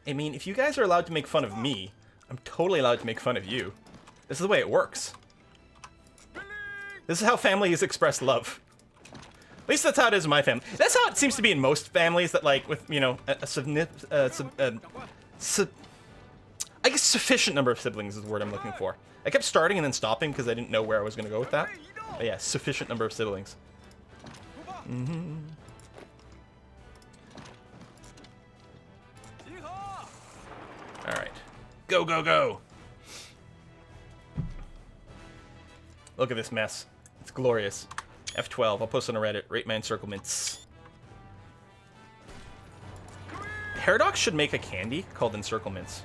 I mean, if you guys are allowed to make fun of me, I'm totally allowed to make fun of you. This is the way it works. This is how families express love. At least that's how it is in my family. That's how it seems to be in most families that, like, with, you know, I guess sufficient number of siblings is the word I'm looking for. I kept starting and then stopping because I didn't know where I was going to go with that. But yeah, sufficient number of siblings. Alright. Go, go, go! Look at this mess. It's glorious. F12. I'll post on a Reddit. Rate my encirclements. Paradox should make a candy called encirclements.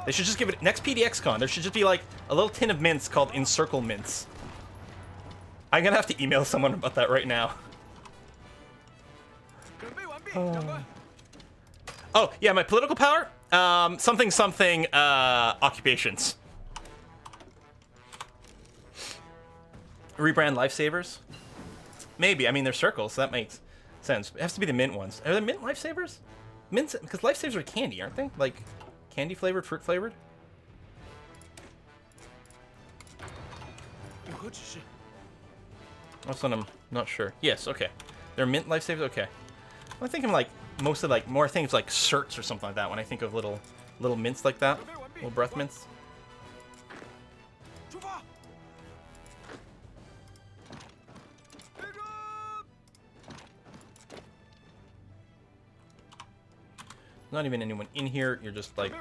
They should just give it... Next PDXCon, there should just be, like, a little tin of mints called encirclements. I'm gonna have to email someone about that right now. Oh, yeah, my political power? Something, occupations. Rebrand lifesavers? Maybe. I mean, they're circles, so that makes sense. It has to be the mint ones. Are they mint lifesavers? Mints, because lifesavers are candy, aren't they? Like, candy flavored, fruit flavored? That's what I'm not sure. Yes, okay. They're mint lifesavers? Okay. I'm thinking, like, mostly, like, more things like certs or something like that when I think of little mints like that. Little breath mints. Not even anyone in here. You're just, like,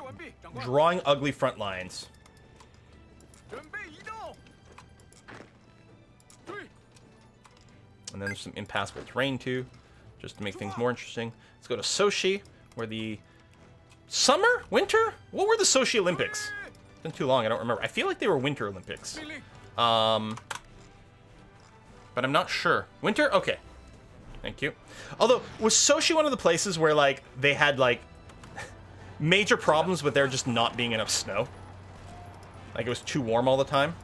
drawing ugly front lines. And then there's some impassable terrain, too, just to make things more interesting. Let's go to Sochi, where the... Summer? Winter? What were the Sochi Olympics? It's been too long, I don't remember. I feel like they were Winter Olympics. But I'm not sure. Winter? Okay. Thank you. Although, was Sochi one of the places where, like, they had, like, major problems with there just not being enough snow? Like, it was too warm all the time?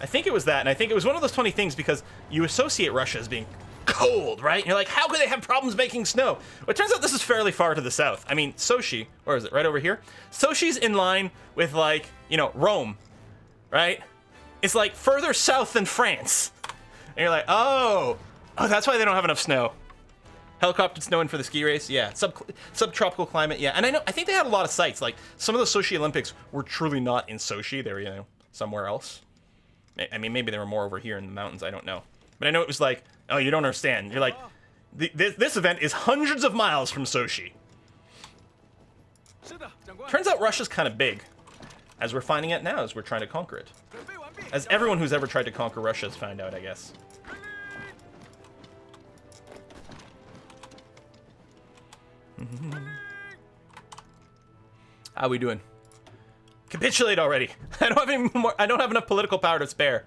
I think it was that, and I think it was one of those funny things because you associate Russia as being cold, right? And you're like, how could they have problems making snow? Well, it turns out this is fairly far to the south. I mean, Sochi, where is it? Right over here? Sochi's in line with, like, you know, Rome, right? It's, like, further south than France. And you're like, oh, that's why they don't have enough snow. Helicopter snowing for the ski race, yeah. Subtropical climate, yeah. And I think they had a lot of sites. Like, some of the Sochi Olympics were truly not in Sochi. They were, you know, somewhere else. I mean, maybe there were more over here in the mountains. I don't know. But I know it was like, oh, you don't understand. You're like, this event is hundreds of miles from Sochi. Turns out Russia's kind of big, as we're finding out now as we're trying to conquer it. As everyone who's ever tried to conquer Russia has found out, I guess. How we doing? Capitulate already. I don't have any more. I don't have enough political power to spare.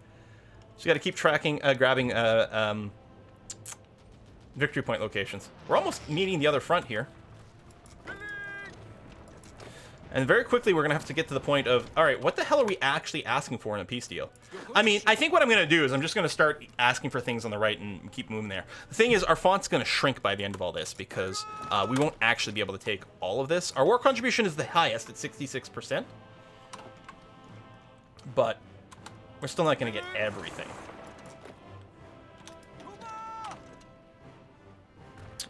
Just got to keep tracking, grabbing victory point locations. We're almost meeting the other front here. And very quickly, we're going to have to get to the point of, all right, what the hell are we actually asking for in a peace deal? I mean, I think what I'm going to do is I'm just going to start asking for things on the right and keep moving there. The thing is, our font's going to shrink by the end of all this because we won't actually be able to take all of this. Our war contribution is the highest at 66%. But we're still not going to get everything.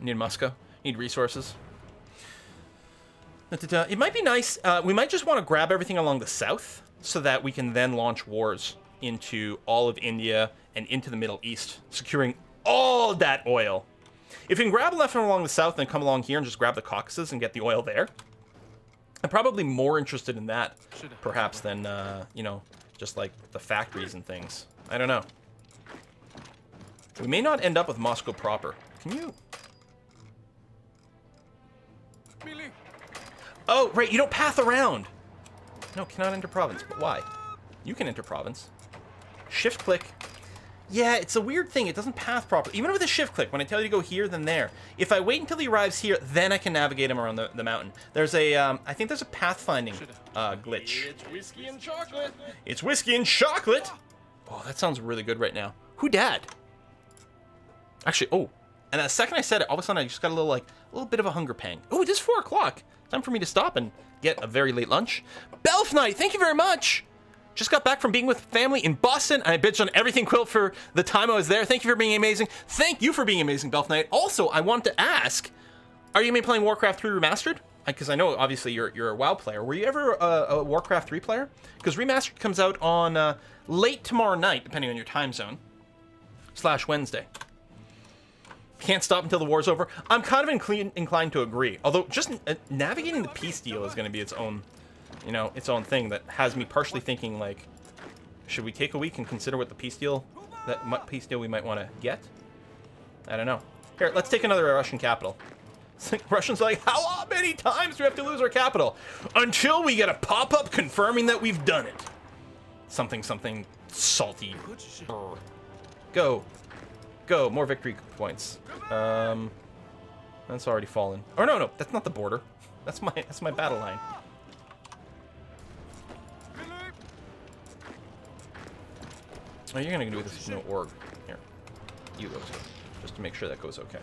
Need Moscow. Need resources. It might be nice. We might just want to grab everything along the south so that we can then launch wars into all of India and into the Middle East, securing all that oil. If we can grab left along the south and come along here and just grab the Caucasus and get the oil there, I'm probably more interested in that, perhaps, than, you know, just like the factories and things. I don't know. We may not end up with Moscow proper. Can you... Oh, right, you don't path around. No, cannot enter province. But why? You can enter province. Shift click. Yeah, it's a weird thing. It doesn't path properly. Even with a shift click, when I tell you to go here, then there. If I wait until he arrives here, then I can navigate him around the mountain. There's a, I think there's a pathfinding glitch. It's whiskey and chocolate. It's whiskey and chocolate. Oh, that sounds really good right now. Who dat? Actually, oh, And the second I said it, all of a sudden I just got a little bit of a hunger pang. Oh, it is 4 o'clock. Time for me to stop and get a very late lunch. Belf Knight, thank you very much. Just got back from being with family in Boston. I bitched on everything Quilt for the time I was there. Thank you for being amazing. Thank you for being amazing, Belf Knight. Also, I want to ask, are you going to be playing Warcraft 3 Remastered? Because I know, obviously, you're a WoW player. Were you ever a Warcraft 3 player? Because Remastered comes out on late tomorrow night, depending on your time zone, / Wednesday. Can't stop until the war's over. I'm kind of inclined to agree. Although, just navigating the peace deal is going to be its own... its own thing that has me partially thinking, like, should we take a week and consider what the peace deal we might want to get? I don't know. Here, let's take another Russian capital. Russians are like, how many times do we have to lose our capital? Until we get a pop-up confirming that we've done it. Something salty. Brr. Go. Go, more victory points. That's already fallen. Oh, no, that's not the border. That's my battle line. Oh, you're gonna do this with no org. Here. You go, just to make sure that goes okay.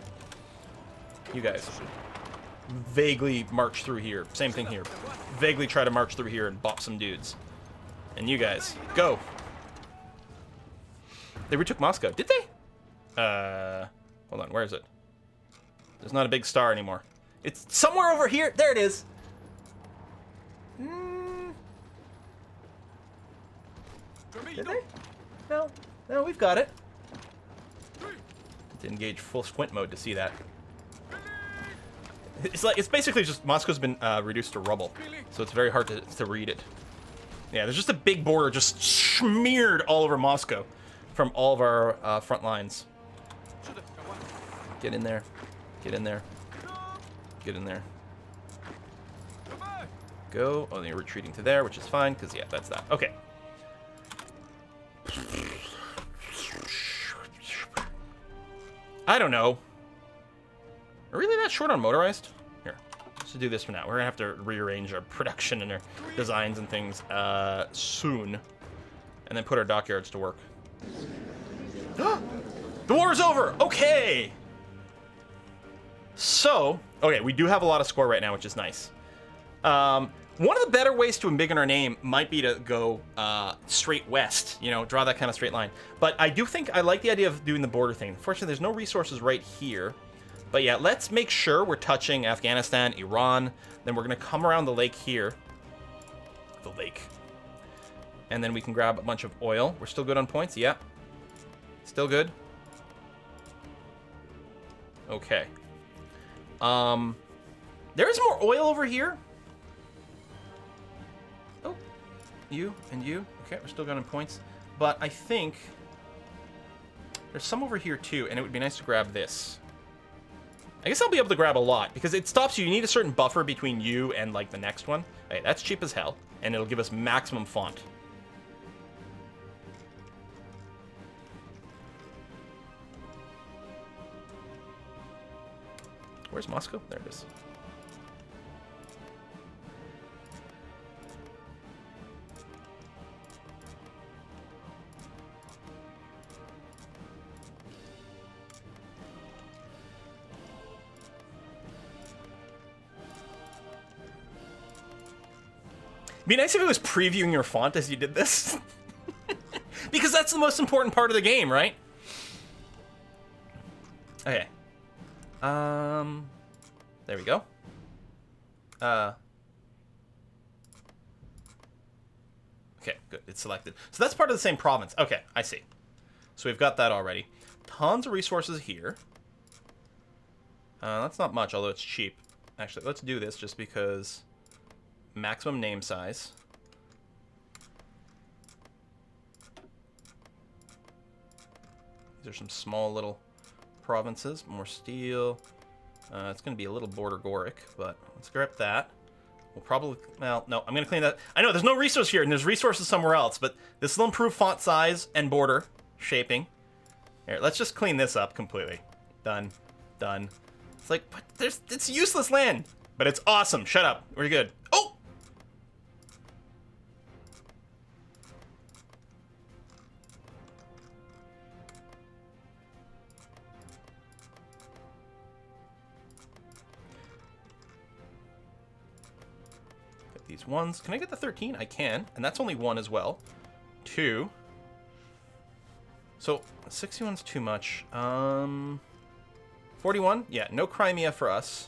You guys vaguely march through here. Same thing here. Vaguely try to march through here and bop some dudes. And you guys, go. They retook Moscow. Did they? Hold on, where is it? There's not a big star anymore. It's somewhere over here. There it is. Did they? No, we've got it. To engage full squint mode to see that. It's basically just Moscow's been reduced to rubble, so it's very hard to read it. Yeah, there's just a big border just smeared all over Moscow from all of our front lines. Get in there. Get in there. Get in there. Go. Oh, they're retreating to there, which is fine, because, yeah, that's that. Okay. I don't know. Are we really that short on motorized? Here, let's do this for now. We're gonna have to rearrange our production and our designs and things soon, and then put our dockyards to work. The war is over. Okay. So, okay, we do have a lot of score right now, which is nice. One of the better ways to embiggen our name might be to go straight west, draw that kind of straight line. But I do think I like the idea of doing the border thing. Unfortunately, there's no resources right here. But yeah, let's make sure we're touching Afghanistan, Iran. Then we're going to come around the lake here. The lake. And then we can grab a bunch of oil. We're still good on points? Yeah. Still good? Okay. There is more oil over here. Oh, you and you. Okay, we're still good on points. But I think there's some over here too, and it would be nice to grab this. I guess I'll be able to grab a lot, because it stops you. You need a certain buffer between you and, like, the next one. Okay, that's cheap as hell, and it'll give us maximum font. Where's Moscow? There it is. It'd be nice if it was previewing your font as you did this. Because that's the most important part of the game, right? Okay. There we go. Okay, good. It's selected. So that's part of the same province. Okay, I see. So we've got that already. Tons of resources here. That's not much, although it's cheap. Actually, let's do this just because... Maximum name size. These are some small little provinces. More steel. It's going to be a little border Goric, but let's grab that. We'll probably... Well, no, I'm going to clean that. I know there's no resource here, and there's resources somewhere else, but this will improve font size and border shaping. Here, let's just clean this up completely. Done. Done. It's like, what? It's useless land, but it's awesome. Shut up. We're good. Oh! collect these ones. Can I get the 13? I can, and that's only 1 as well. 2. So 61's too much. 41? Yeah, no Crimea for us.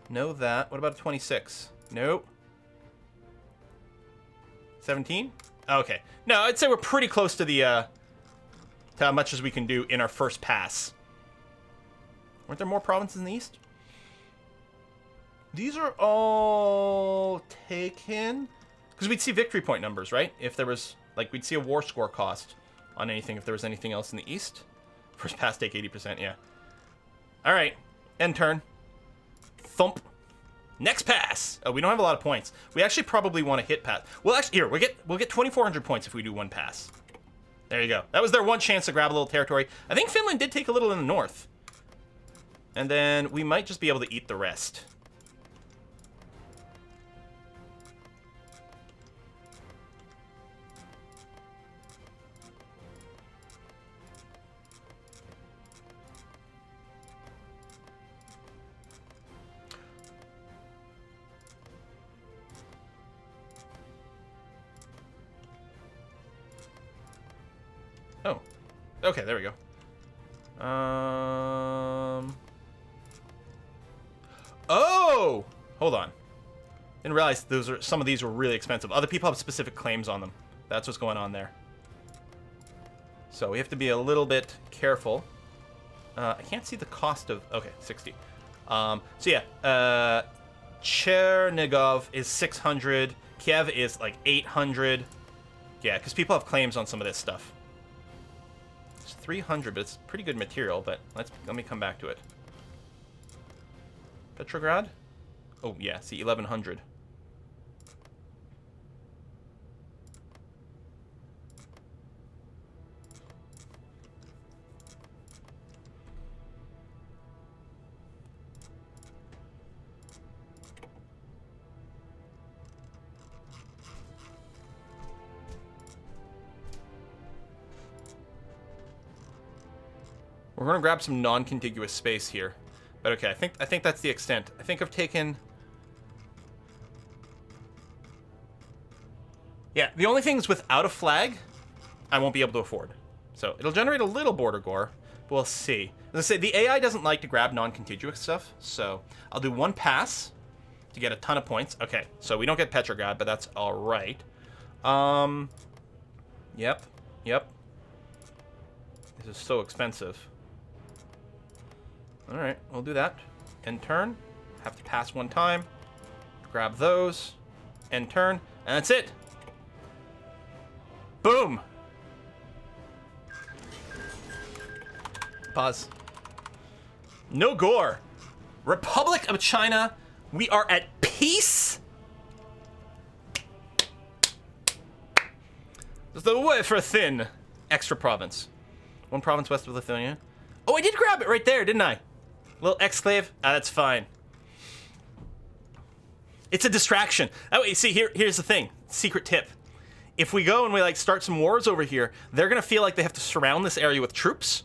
No that. What about a 26? Nope. 17? Okay. No, I'd say we're pretty close to the to how much as we can do in our first pass. Weren't there more provinces in the east? These are all taken because we'd see victory point numbers, right? If there was like we'd see a war score cost on anything if there was anything else in the east. First pass take 80%, yeah. All right. End turn. Thump. Next pass. Oh, we don't have a lot of points. We actually probably want to hit pass. Well, actually, here we'll get 2,400 points if we do 1 pass. There you go. That was their one chance to grab a little territory. I think Finland did take a little in the north, and then we might just be able to eat the rest. Oh, okay, there we go. Oh, hold on. Didn't realize some of these were really expensive. Other people have specific claims on them. That's what's going on there. So we have to be a little bit careful. I can't see the cost of. Okay, 60. So yeah, Chernigov is 600. Kiev is like 800. Yeah, because people have claims on some of this stuff. 300, but it's pretty good material, but let me come back to it. Petrograd? Oh, yeah, see, 1,100. We're going to grab some non-contiguous space here. But okay, I think that's the extent. I think I've taken... Yeah, the only things without a flag, I won't be able to afford. So it'll generate a little border gore, but we'll see. As I say, the AI doesn't like to grab non-contiguous stuff, so I'll do 1 pass to get a ton of points. Okay, so we don't get Petrograd, but that's all right. Yep. This is so expensive. All right, we'll do that. End turn. Have to pass 1 time. Grab those. End turn. And that's it. Boom. Pause. No gore. Republic of China. We are at peace. There's the way for a thin extra province. 1 province west of Lithuania. Oh, I did grab it right there, didn't I? Little exclave. Ah, that's fine. It's a distraction. Oh, wait, see, here's the thing. Secret tip. If we go and we, like, start some wars over here, they're going to feel like they have to surround this area with troops.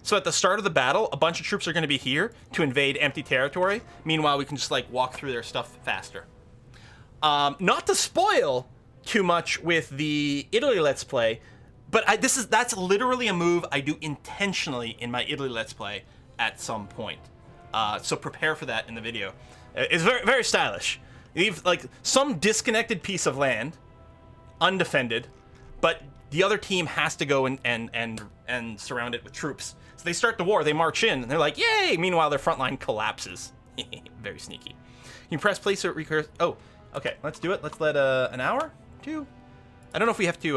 So at the start of the battle, a bunch of troops are going to be here to invade empty territory. Meanwhile, we can just, like, walk through their stuff faster. Not to spoil too much with the Italy Let's Play, but that's literally a move I do intentionally in my Italy Let's Play at some point. So prepare for that in the video. It's very, very stylish. You leave, like, some disconnected piece of land, undefended, but the other team has to go and surround it with troops. So they start the war, they march in, and they're like, yay! Meanwhile, their front line collapses. Very sneaky. You press place or recurse. Oh, okay, let's do it. Let's let an hour? 2? I don't know if we have to,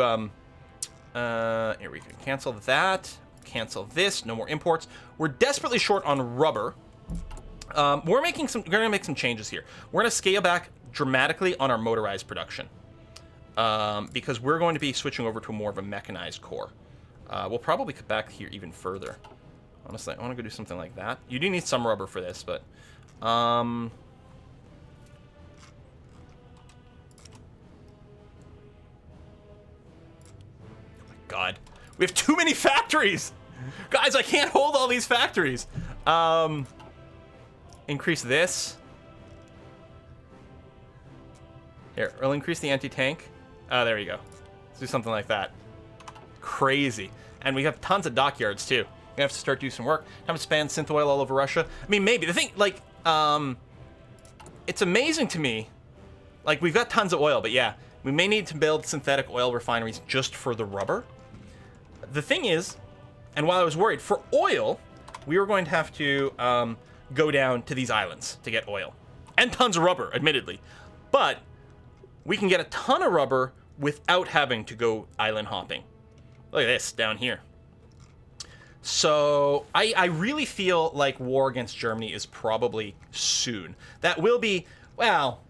here we can cancel that. Cancel this. No more imports. We're desperately short on rubber. We're gonna make some changes here. We're gonna scale back dramatically on our motorized production because we're going to be switching over to more of a mechanized core. We'll probably cut back here even further. Honestly, I want to go do something like that. You do need some rubber for this, but oh my God. We have too many factories! Guys, I can't hold all these factories! Increase this. Here, we'll increase the anti-tank. There you go. Let's do something like that. Crazy. And we have tons of dockyards, too. We have to start doing some work. Have to span synth oil all over Russia. I mean, maybe. The thing, like, it's amazing to me. Like, we've got tons of oil, but yeah, we may need to build synthetic oil refineries just for the rubber. The thing is, and while I was worried, for oil, we were going to have to go down to these islands to get oil. And tons of rubber, admittedly. But we can get a ton of rubber without having to go island hopping. Look at this down here. So I really feel like war against Germany is probably soon. That will be, well,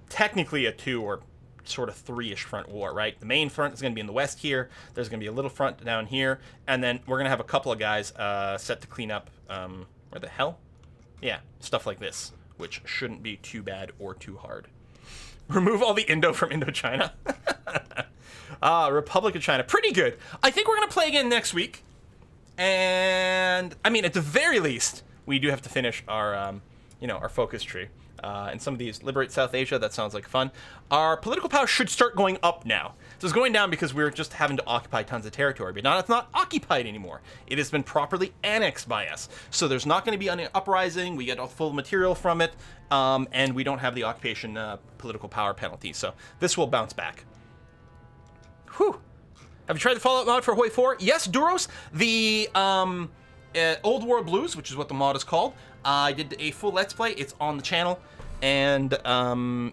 technically a 2 or sort of 3-ish front war, right? The main front is going to be in the west here. There's going to be a little front down here. And then we're going to have a couple of guys set to clean up, where the hell? Yeah, stuff like this, which shouldn't be too bad or too hard. Remove all the Indo from Indochina. Republic of China. Pretty good. I think we're going to play again next week. And, I mean, at the very least, we do have to finish our, our focus tree. And some of these, liberate South Asia, that sounds like fun. Our political power should start going up now. So it's going down because we're just having to occupy tons of territory. But now it's not occupied anymore. It has been properly annexed by us. So there's not going to be any uprising. We get all full material from it. And we don't have the occupation political power penalty. So this will bounce back. Whew. Have you tried the Fallout mod for Hoi 4? Yes, Duros. The Old World Blues, which is what the mod is called. I did a full Let's Play. It's on the channel, and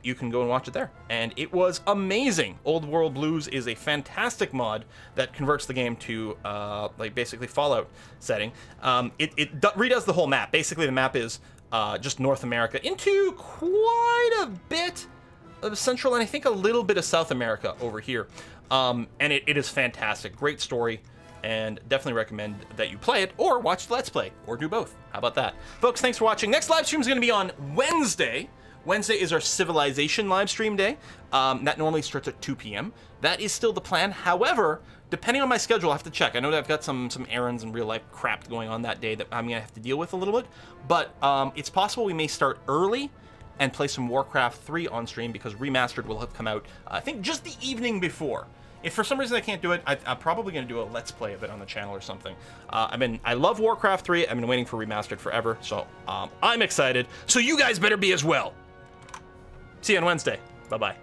you can go and watch it there. And it was amazing. Old World Blues is a fantastic mod that converts the game to like basically Fallout setting. It redoes the whole map. Basically, the map is just North America into quite a bit of Central and I think a little bit of South America over here. And it is fantastic. Great story. And definitely recommend that you play it or watch the Let's Play or do both. How about that? Folks, thanks for watching. Next live stream is going to be on Wednesday. Wednesday is our Civilization live stream day. That normally starts at 2 p.m. That is still the plan. However, depending on my schedule, I'll have to check. I know that I've got some errands and real life crap going on that day that I'm going to have to deal with a little bit. But it's possible we may start early and play some Warcraft 3 on stream because Remastered will have come out, I think, just the evening before. If for some reason I can't do it, I'm probably going to do a Let's Play of it on the channel or something. I love Warcraft 3. I've been waiting for Remastered forever, so I'm excited. So you guys better be as well. See you on Wednesday. Bye-bye.